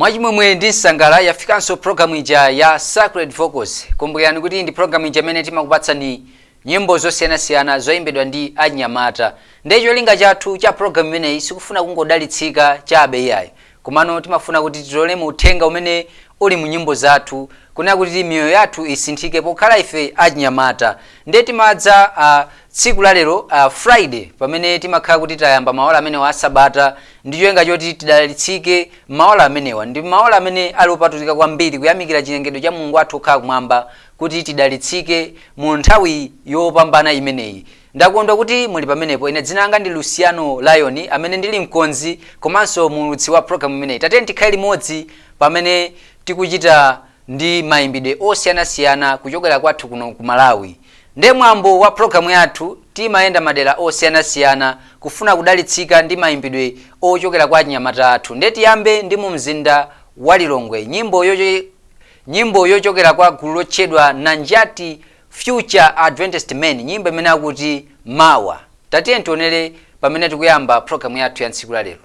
Mwachimwemwe ndi nsangala yafikanso programu ija ya Sacred Focus. Kumbukirani kuti ndi programu ija imene timakupatsani nyimbo zosiyanasiyana zoyimbidwa ndi anyamata. Ndicho linga chathu cha programu imeneyi sikufuna kungodalitsika chabe iyayi. Komano timafuna kuti titole uthenga umene uli mu nyimbo zathu, kuna kuti miyoyo yathu isinthike pokhala ife anyamata. Ndiye timadza tsiku la lero Friday pamene timakhala kuti tayamba maola amene wa Sabata, ndicho linga choti tidalitsike maola amenewa. Ndi maola amene ali opatulika kwambiri kuyamikira chilengedwe cha Mulungu wathu okhala kumwamba kuti tidalitsike mu nthawi yopambana imeneyi. Ndakondwa kuti muli pamenepo. Ine dzina langa ndi Luciano Lion amene ndili mkonzi komanso mulutsi wa programu imeneyi. Tatiyeni tikhale limodzi pamene tikuchita ndi mayimbidwe osiyanasiyana kuchokera kwathu kuno ku Malawi. Ndiye mwambo wa programu yathu timayenda madera osiyanasiyana kufuna kudalitsika ndi mayimbidwe ochokera kwa anyamata athu. Ndiye tiyambe ndi mu mzinda wa Lilongwe. Nyimbo yochokera kwa gulu lotchedwa Nanjati Future Adventist Men, nyimbo imene akuti Mawa. Tatiyeni tionere pamene tikuyamba programu yathu ya tsiku la lero.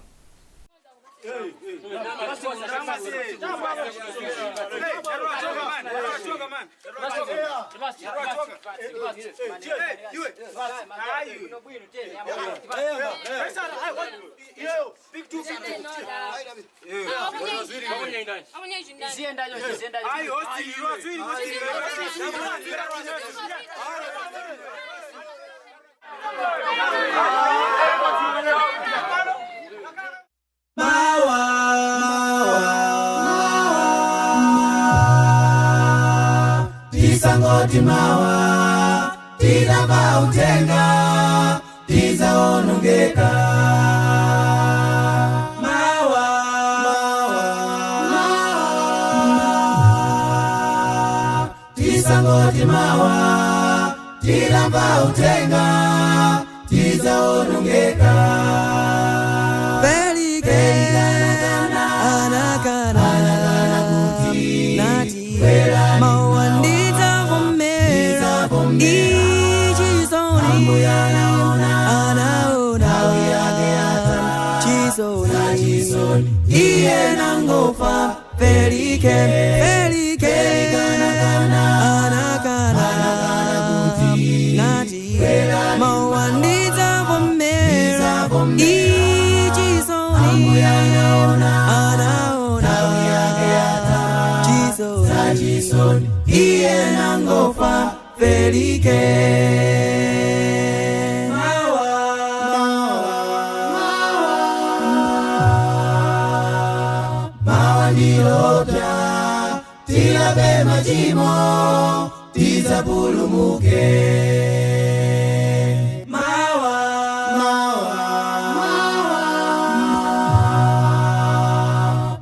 Tisangoti mawa, tidamba utenga, tizaonongeka. Mawa, tisangoti mawa, tidamba utenga, tizaonongeka. Iye nangofa pelike anakana nati mawandita pomera ichisoni anaona chisoni iye nangofa pelike. Tilabe majimo, tizapulumuke.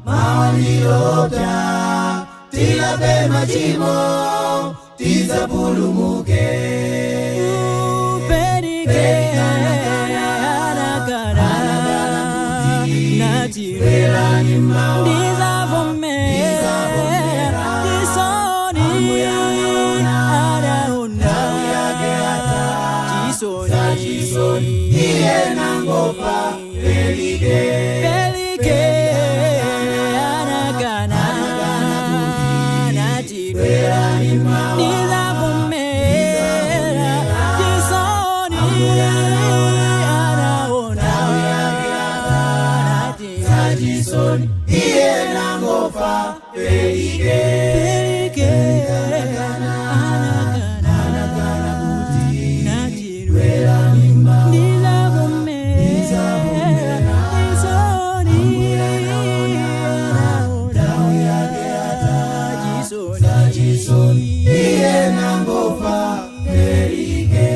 Mawa nilota, tilabe majimo, tizapulumuke. Iye nangofa pelike anagana nati nizavumera jisoni anaona nati jisoni iye nangofa pelike.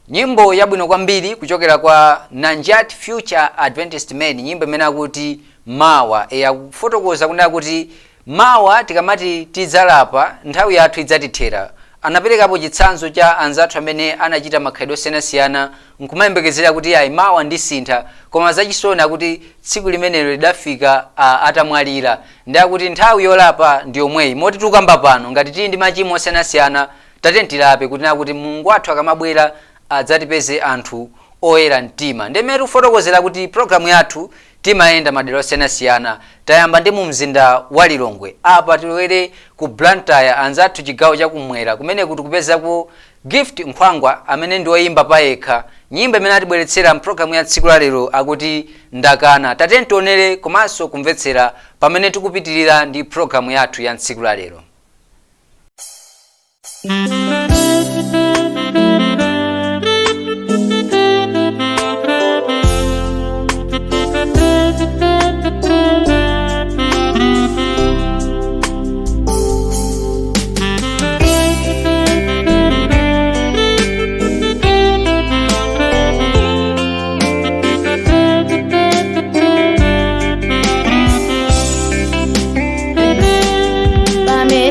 Nyimbo yabwino kwambiri kuchokera kwa Nanjati Future Adventist Men, nyimbo imene akuti Mawa. Yakufotokoza kunena kuti mawa tikamati tidzalapa nthawi yathu idzatithera. anaperekapo chitsanzo cha anzathu amene anachita makhalidwe osiyanasiyana nkumayembekezera kuti ayi mawa ndisintha, koma zachisoni akuti tsiku limenelo lidafika atamwalira. Ndi akuti nthawi yolapa ndi yomweyi, moti tukamba pano ngati tili ndi machimo osiyanasiyana tatentilape kuti nakuti Mulungu wathu akamabwera adzatipeze anthu oyera mtima. Ndemene tikufotokozera kuti programu yathu timayenda madera osiyanasiyana. Tayamba ndi mu mzinda wa Lilongwe, apa tilowere ku Blantyre anzathu chigawo chakumwera kumene kuti kupezako Gift Nkhwangwa amene ndi woyimba payekha nyimbo imene atibweretsera mpulogalamu ya tsiku la lero akuti ndakana. Tateni tionere komanso kumvetsera pamene tikupitirira ndi pulogalamu yathu ya tsiku la lero. Pamene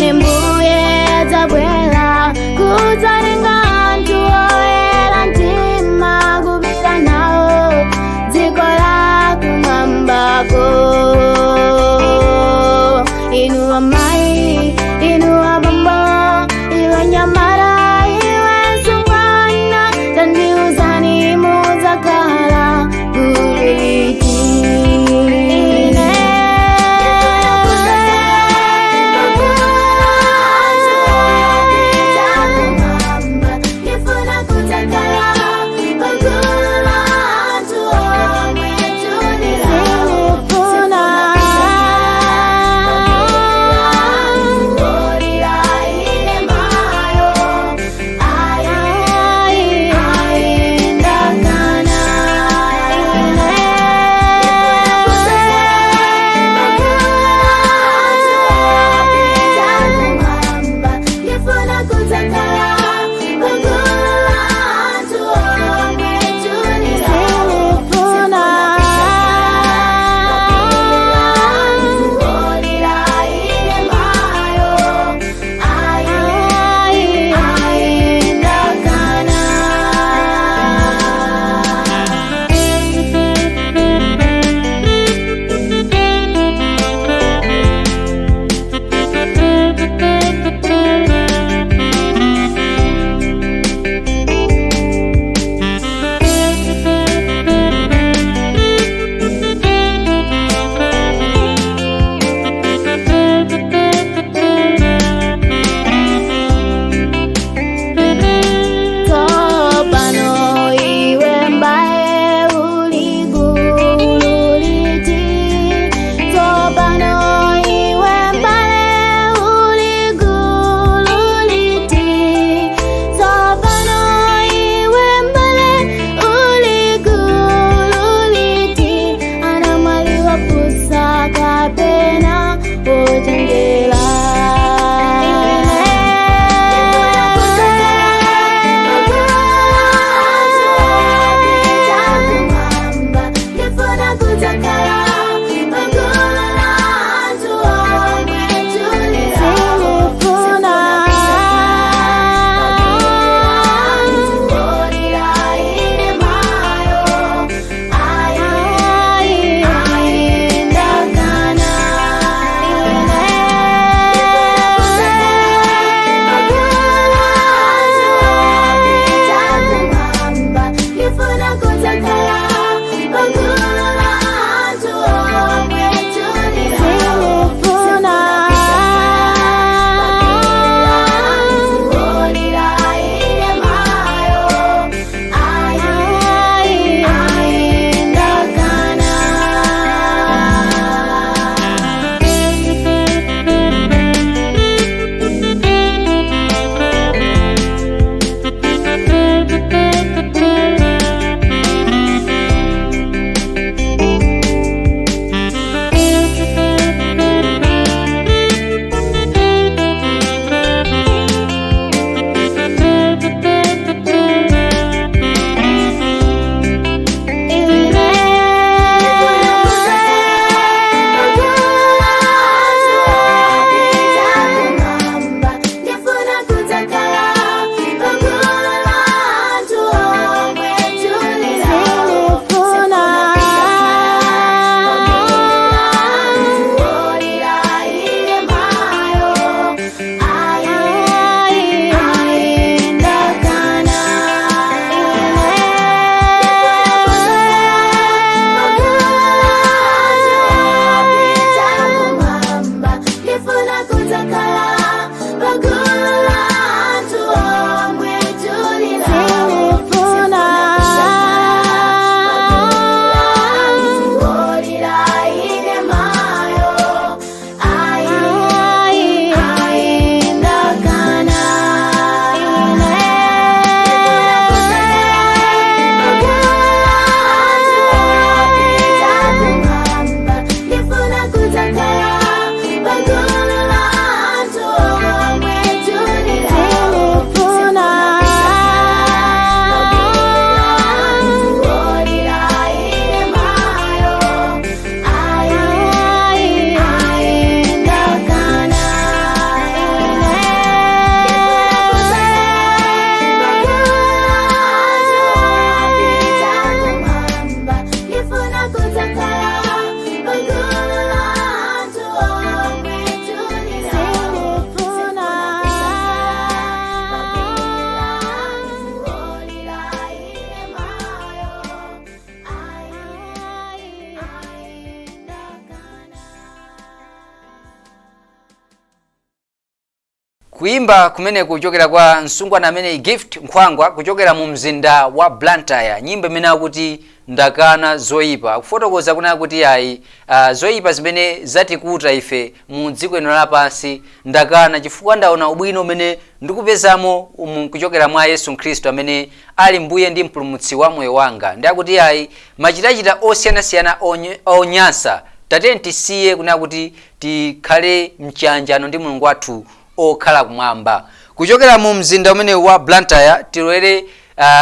kuimba kumene kuchokera kwa msungwana amene Gift Nkhwangwa kuchokera mu mzinda wa Blantyre, nyimbo imene akuti ndakana zoyipa, kufotokoza kunena kuti ayi zoyipa zimene zatikuta ife mu dziko lino lapansi ndakana, chifukwa ndaona ubwino umene ndikupezamo kuchokera mwa Yesu Khristu amene ali mbuye ndi mpulumutsi wa moyo wanga. Ndi akuti ayi machitachita osiyanasiyana onyansa tatiyeni tisiye kunena kuti tikhale mchiyanjano ndi Mulungu wathu okhala kumwamba. Kuchokera mu mzinda umene wa Blantyre tilowere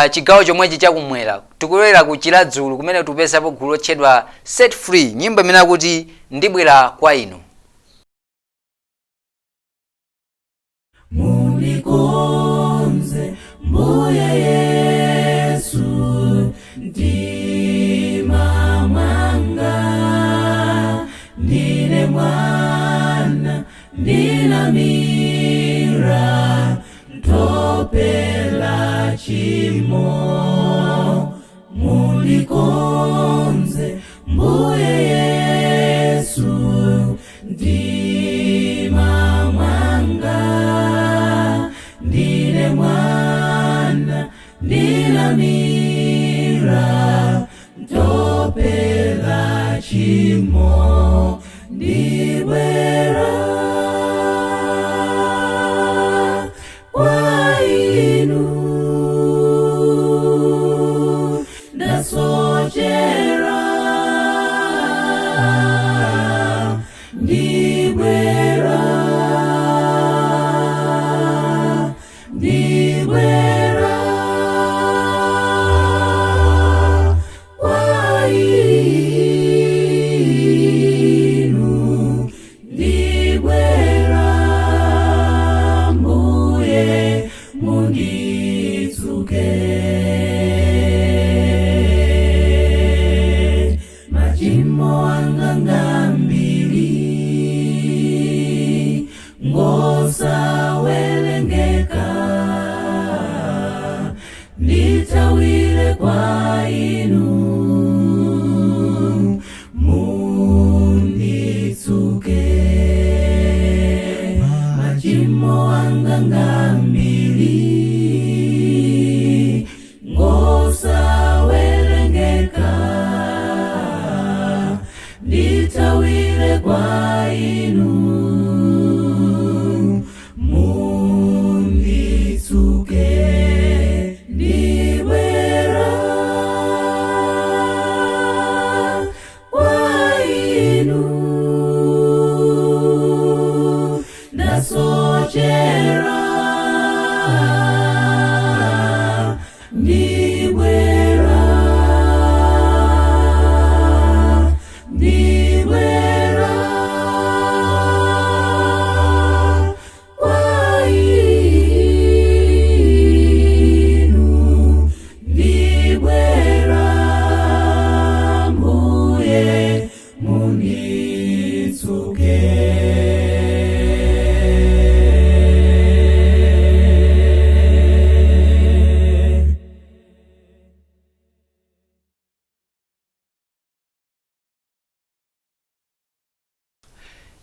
chigawo chomwechi chakumwera, tikulowera ku Chiladzulu kumene tupezapo gulu lotchedwa Set Free, nyimbo imene akuti ndibwera kwa inu. Munikonze Mbuye Yesu ndima mwanga, ndine mwana ndinamira ntopela chimo. Munikonze Mbuye Yesu ndima mwanga, ndine mwana ndinamira ntopela chimo. Ndibwera kwa inu ndasochera, ndibwera kwa inu, ndibwera Mbuye munditsuke. Machimo anga ngambiri ngosawerengeka, nditawire kwa inu munditsuke. Machimo anga ngambiri ngosawerengeka, nditawire kwa inu munditsuke. Ndibwera kwa inu ndasochera, ndibwera kwa inu, ndibwera Mbuye munditsuke.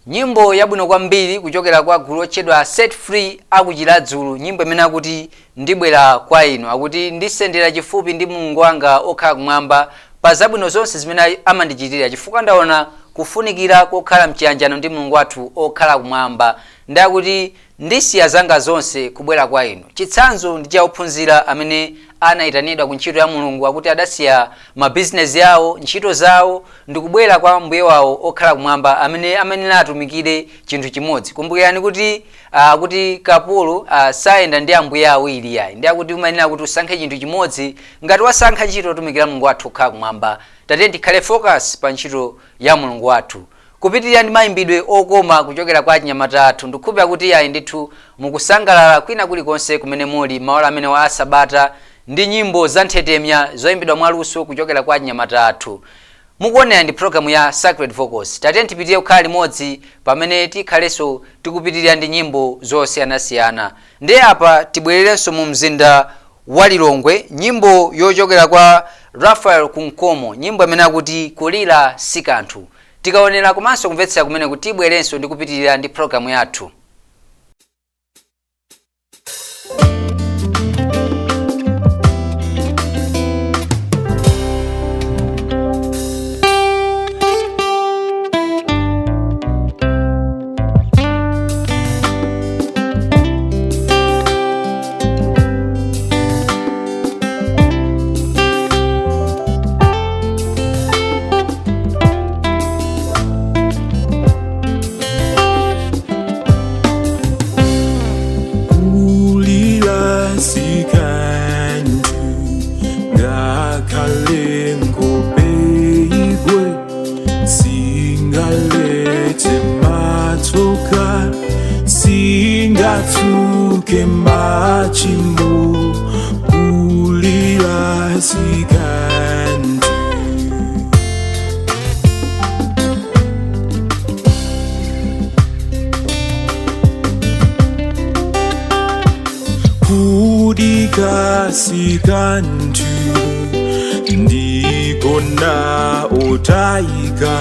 Nyimbo yabwino kwambiri kuchokera kwa gulu lotchedwa Set Free aku Chiladzulu, nyimbo imene akuti ndibwera kwa inu, akuti ndisendera chifupi ndi Mulungu wanga okhala kumwamba pa zabwino zonse zimene amandichitira, chifukwa ndaona kufunikira kokhala mchiyanjano ndi Mulungu wathu okhala kumwamba. Ndi akuti ndisiya zanga zonse kubwera kwa inu. Chitsanzo ndi cha ophunzira amene anayitanidwa ku ntchito ya Mulungu, akuti adasiya mabizinesi yawo, ntchito zawo, ndi kubwera kwa mbuye wawo okhala kumwamba amene atumikire chinthu chimodzi. Kumbukirani kuti kuti kapolo sayenda ndi ambuye awiri yayi, ndi akuti umayenera kuti usankhe chinthu chimodzi. Ngati wasankha ntchito yotumikira Mulungu wathu okhala kumwamba, tatiyeni tikhale focus pa ntchito ya Mulungu wathu. Kupitirira ndi mayimbidwe okoma kuchokera kwa achinyamata athu, ndikukhulupirira kuti ayi ndithu mukusangalala kwina kulikonse kumene muli maola amene wa Sabata ndi nyimbo za nthetemya zoyimbidwa mwaluso kuchokera kwa achinyamata athu. Mukuonera ndi programu ya Sacred Vocals. Tatiyeni tipitirire kukhala limodzi pamene tikhalenso tikupitirira ndi nyimbo zosiyanasiyana. Ndi apa tibwererenso mu mzinda wa Lilongwe, nyimbo yochokera kwa Raphael Kunkomo, nyimbo imene akuti kulira si kanthu. Tikaonera komanso kumvetsera kumene kuti tibwerenso ndi kupitirira ndi programu yathu. sikantu ngakhale ngobeyigwe singalete mathoka singathuke machimo kulila sikantu kudika sikantu ndikona otayika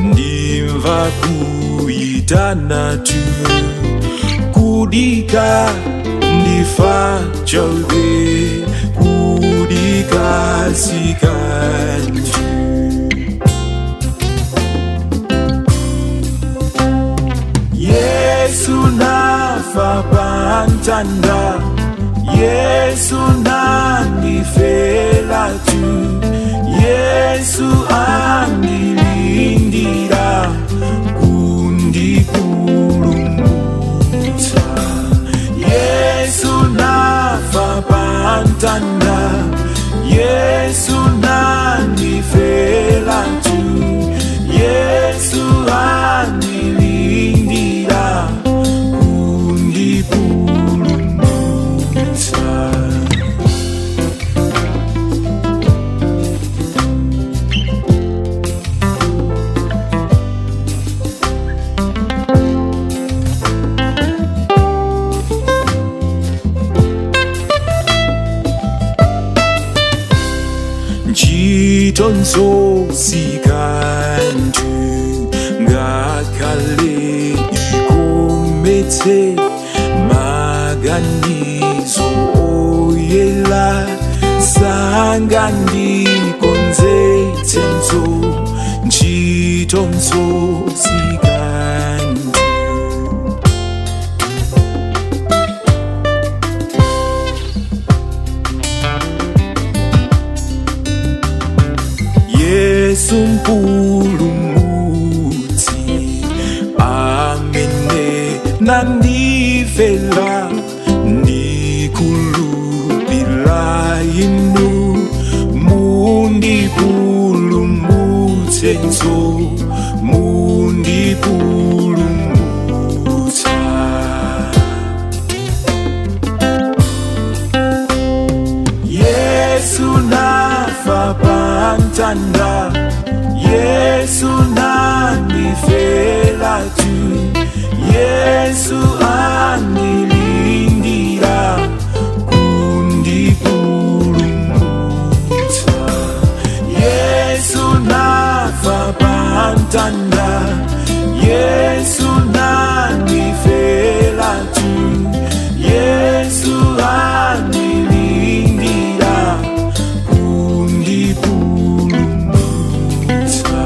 ndimva kuyitana tu kudika ndifa chobe kudika sikantu Yesu nafa pantanda Yesu nandifela tu Yesu andilindira kundipulumutsa Yesu nafa pantanda Yesu nandifela tu Yesu andilindira kundipulumutsa Chitonzo sikantu ngakhale ikometse maganizo oyela sangandikonzetsenzo chitonzo sikantu Yesu mpulumutsi amene nandifela ndikulupila inu mundipulumutsenso mundipulumutsa Yesu nafa pantanda Yesu nandifela tu Yesu andilindira kundipulumutsa Yesu nafa pantanda Yesu nandifela tu Yesu andilindira kundipulumutsa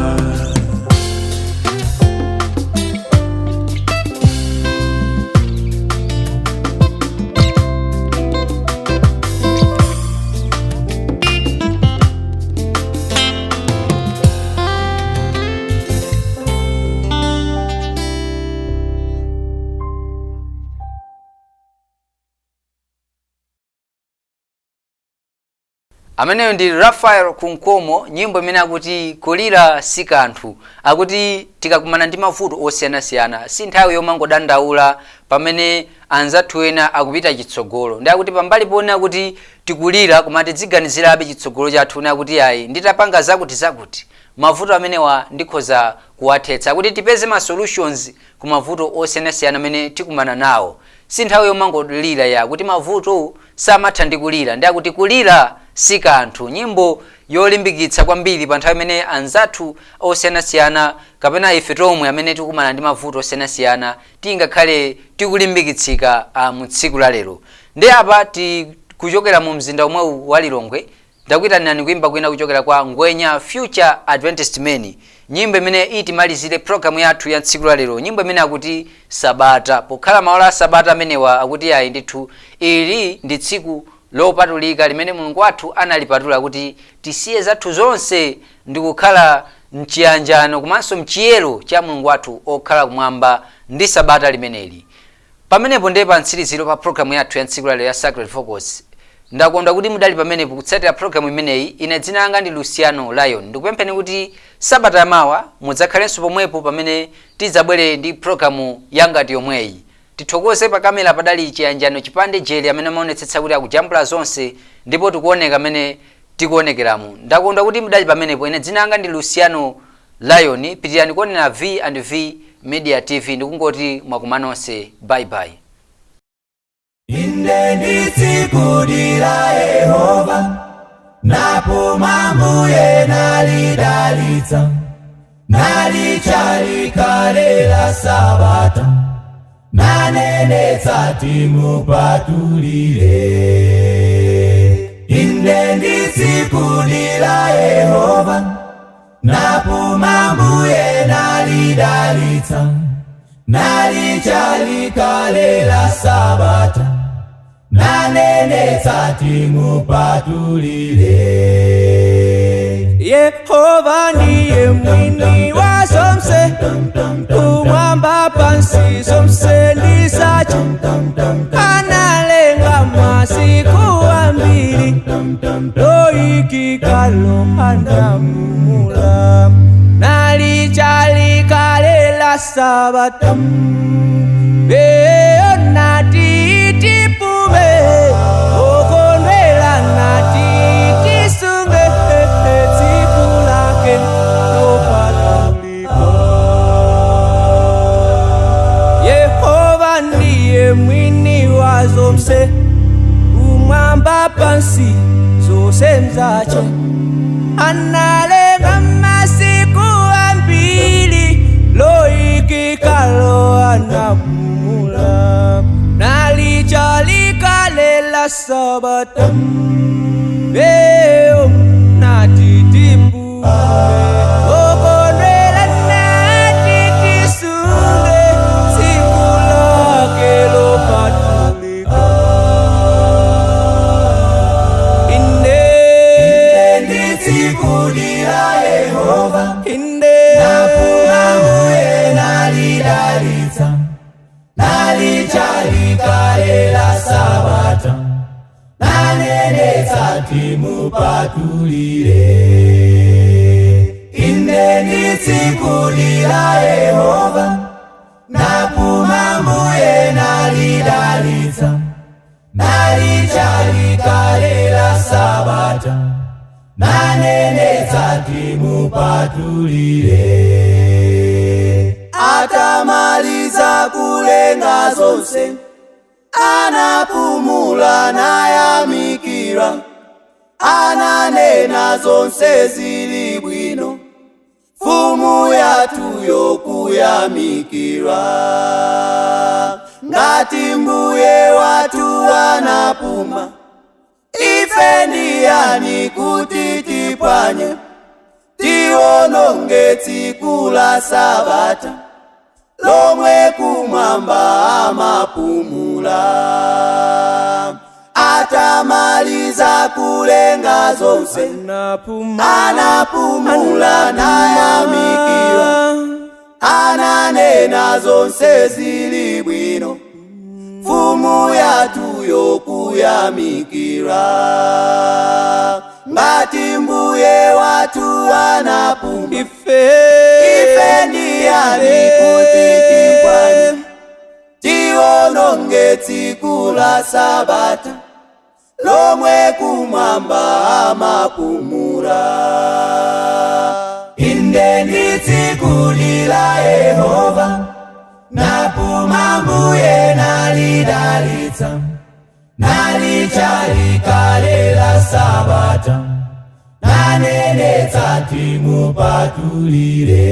Ameneyo ndi Raphael Kunkomo, nyimbo imene akuti kulira sikanthu. Akuti tikakumana ndi mavuto osiyanasiyana si nthawi yomangodandaula pamene anzathu ena akupita chitsogolo. Ndi akuti pambali pona kuti tikulira koma tidziganizirabe chitsogolo chathu na kuti ayi nditapanga zakuti mavuto amenewa ndikhoza kuwathetsa kuti tipeze ma solutions ku mavuto osiyanasiyana amene tikumana nawo. Si nthawi yomangodulira ya kuti mavuto samatha ndi kulira. Ndi akuti kulira sikanthu, nyimbo yolimbikitsa kwambiri pa nthawi imene anzathu osiyanasiyana kapena ife tomwe amene tikumana ndi mavuto osiyanasiyana tingakhale tikulimbikitsika mu tsiku la lero. Ndi apa tikuchokera mu mzinda omwe wa Lilongwe ndakuyitanani kuimba kwina kuchokera kwa Ngwenya Future Adventist Men, nyimbo imene itimalizire program yathu ya tsiku la lero, nyimbo imene akuti Sabata. Pokhala maola a Sabata amenewa akuti ayi ndithu ili ndi tsiku lopatulika limene Mulungu wathu analipatula kuti tisiye zathu zonse ndi kukhala mchiyanjano komanso mchiyero cha Mulungu wathu okhala kumwamba ndi Sabata limeneli. Pamenepo ndiye pa mtsiriziro pa programu yathu ya tsiku lero ya Sacred Focus. Ndakondwa kuti mudali pamenepo kutsatira programu imeneyi. Ine dzina langa ndi Luciano Lion. Ndikupempheni kuti sabata yamawa mudzakhalenso pomwepo pamene tidzabwere ndi programu yangati yomweyi. Tithokoze pa kamera padali Chiyanjano Chipande Jeli amene amaonetsetsa kuti akujambula zonse ndipo tikuoneka amene tikuonekeramo. Ndakondwa kuti mudali pamenepo. Ine dzina langa ndi Luciano Lion. Pitirani kuonera V&V Media TV. Ndikungoti mwakumanonse. Bye bye. Inde nditsikudira Yehova, napuma mbuye nalidalitsa, nalichalikalela sabata, nanenetsa timupatulire. Inde nditsikudira Yehova, napuma mbuye nalidalitsa, nalichalikalela sabata, nanenetsa timupatulire. Yehova ndiye mwini wa zonse, kumwamba pansi zonse ndi zake. Analenga masiku ambiri, loyikikalo anamumula, nalichalikalela sabata. Beyo nati tipume, okondwela nati tisunge, tsiku lake lopatulika. Yehova ndiye mwini wa zonse, kumwamba pansi zonse nzake. Analenga masiku ambiri, loyikikalo anapumula, nalichalikalela sabata. Beyo nati tipume, okondwela nati tisunge, tsiku lake lopatulika. Inde nditsikudira Yehova, inde napuma mbuye nalidalitsa, nalichalikalela sabata, nanenetsa timupatulire. Inde nditsikudira Yehova, napuma mbuye nalidalitsa, nalichalikalela sabata, nanenetsa timupatulire. Atamaliza kulenga zonse, anapumula nayamikira, ananena zonse zili bwino, mfumu yathu yokuyamikira. Ngati mbuye wathu anapuma, ife ndiyani kuti tipanye, tiononge tsiku la sabata, lomwe kumwamba amapumula. Atamaliza kulenga zonse, anapumula nayamikira, ananena zonse zili bwino, mfumu yathu yokuyamikira. Ngati mbuye wathu anapuma, ife ndiyani kuti tipanye, tiononge tsiku la sabata, lomwe kumwamba amapumula. Inde nditsikudira Yehova, napuma mbuye nalidalitsa, nalichalikalela sabata, nanenetsa timupatulire.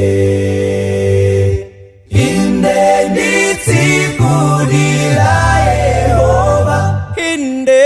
Inde nditsikudira Yehova, inde